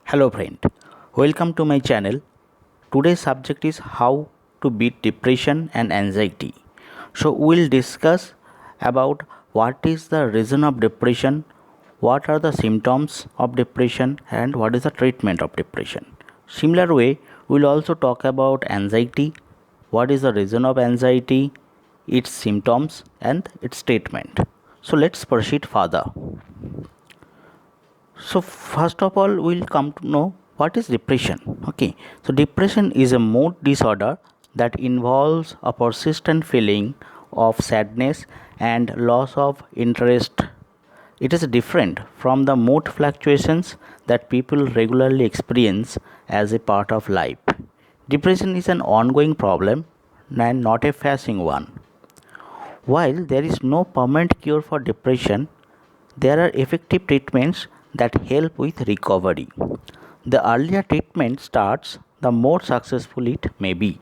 Hello friend, welcome to my channel. Today's subject is how to beat depression and anxiety. So we'll discuss about what is the reason of depression, what are the symptoms of depression and what is the treatment of depression. Similar way, we'll also talk about anxiety, what is the reason of anxiety, its symptoms and its treatment. So let's proceed further. So first of all, we'll come to know what is depression. Okay, so depression is a mood disorder that involves a persistent feeling of sadness and loss of interest. It is different from the mood fluctuations that people regularly experience as a part of life. Depression is an ongoing problem and not a passing one. While there is no permanent cure for depression, there are effective treatments that help with recovery. The earlier treatment starts, the more successful it may be.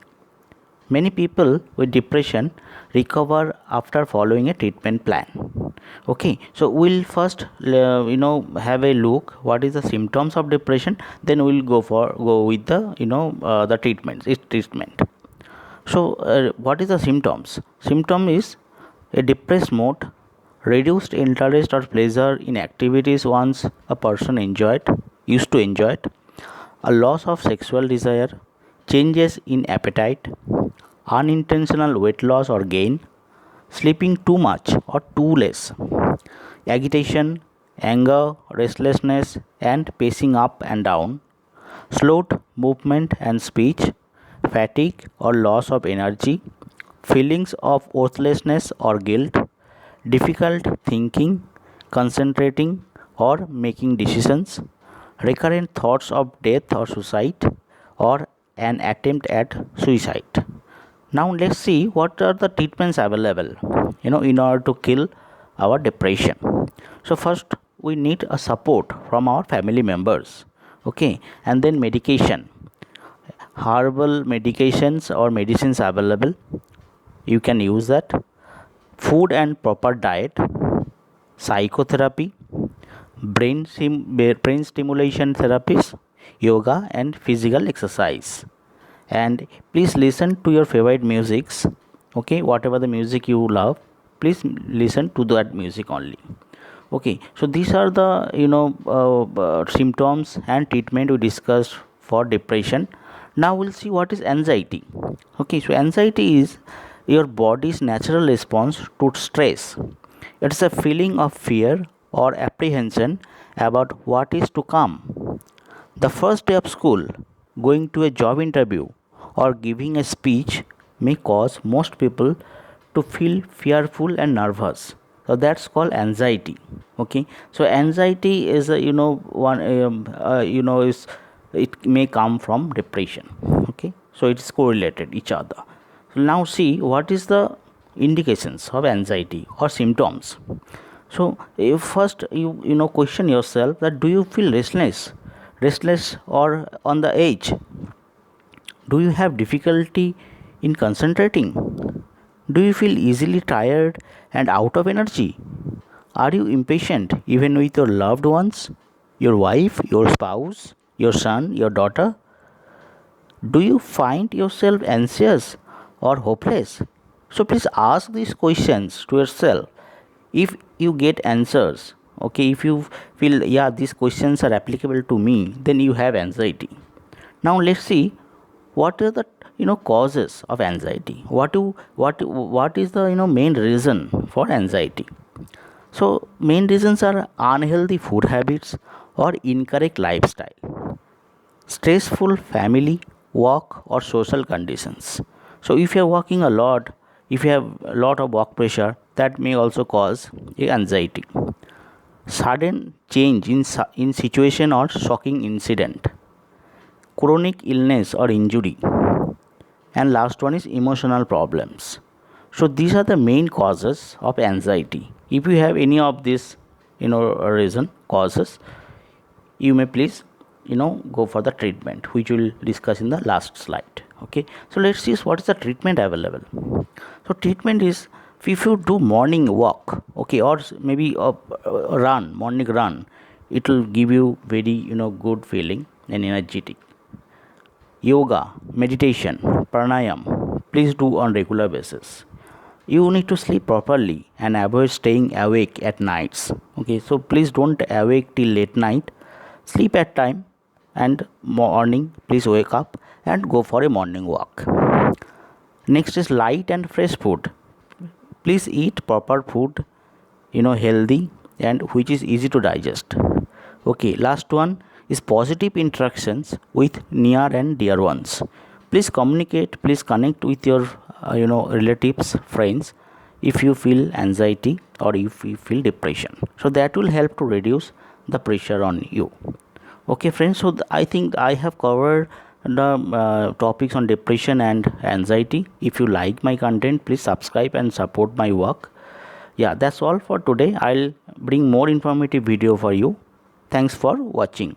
Many people with depression recover after following a treatment plan. Okay, so we'll first have a look what is the symptoms of depression. Then we'll go with the the treatments. Its treatment. So, what is the symptoms? Symptom is a depressed mood, reduced interest or pleasure in activities once a person used to enjoy it, a loss of sexual desire, changes in appetite, unintentional weight loss or gain, sleeping too much or too less, agitation, anger, restlessness, and pacing up and down, slowed movement and speech, fatigue or loss of energy, feelings of worthlessness or guilt, difficult thinking, concentrating, or making decisions, recurrent thoughts of death or suicide, or an attempt at suicide. Now let's see what are the treatments available in order to kill our depression. So first we need a support from our family members, okay, and then medication, herbal medications or medicines available, you can use that, food and proper diet, psychotherapy, brain stimulation therapies, yoga and physical exercise. And please listen to your favorite musics, okay, whatever the music you love, please listen to that music only. Okay, so these are the symptoms and treatment we discussed for depression. Now we'll see what is anxiety. Okay, so anxiety is your body's natural response to stress. It's a feeling of fear or apprehension about what is to come. The first day of school, going to a job interview, or giving a speech may cause most people to feel fearful and nervous. So that's called anxiety. Okay, so anxiety is a one is it may come from depression. Okay, so it's correlated each other. So now see what is the indications of anxiety or symptoms. So if first you question yourself that do you feel restless or on the edge, do you have difficulty in concentrating, do you feel easily tired and out of energy, are you impatient even with your loved ones, your wife, your spouse, your son, your daughter, do you find yourself anxious or hopeless? So please ask these questions to yourself. If you get answers, okay, if you feel yeah these questions are applicable to me, then you have anxiety. Now let's see what are the causes of anxiety. What is the main reason for anxiety? So main reasons are unhealthy food habits or incorrect lifestyle, stressful family, work, or social conditions. So, if you are working a lot, if you have a lot of work pressure, that may also cause anxiety. Sudden change in situation or shocking incident, chronic illness or injury, and last one is emotional problems. So, these are the main causes of anxiety. If you have any of these, reason causes, you may please go for the treatment which we'll discuss in the last slide. Okay, so let's see what is the treatment available. So treatment is if you do morning walk, okay, or maybe a run, morning run, it will give you very good feeling. and energetic. Yoga, meditation, pranayam, please do on regular basis. You need to sleep properly and avoid staying awake at nights. Okay, so please don't awake till late night. Sleep at time, and morning please wake up and go for a morning walk. Next is light and fresh food. Please eat proper food, healthy, and which is easy to digest. Okay, last one is positive interactions with near and dear ones. Please communicate, please connect with your relatives, friends, if you feel anxiety or if you feel depression, so that will help to reduce the pressure on you. Okay friends, so I think I have covered the topics on depression and anxiety. If you like my content, please subscribe and support my work. Yeah, that's all for today. I'll bring more informative video for you. Thanks for watching.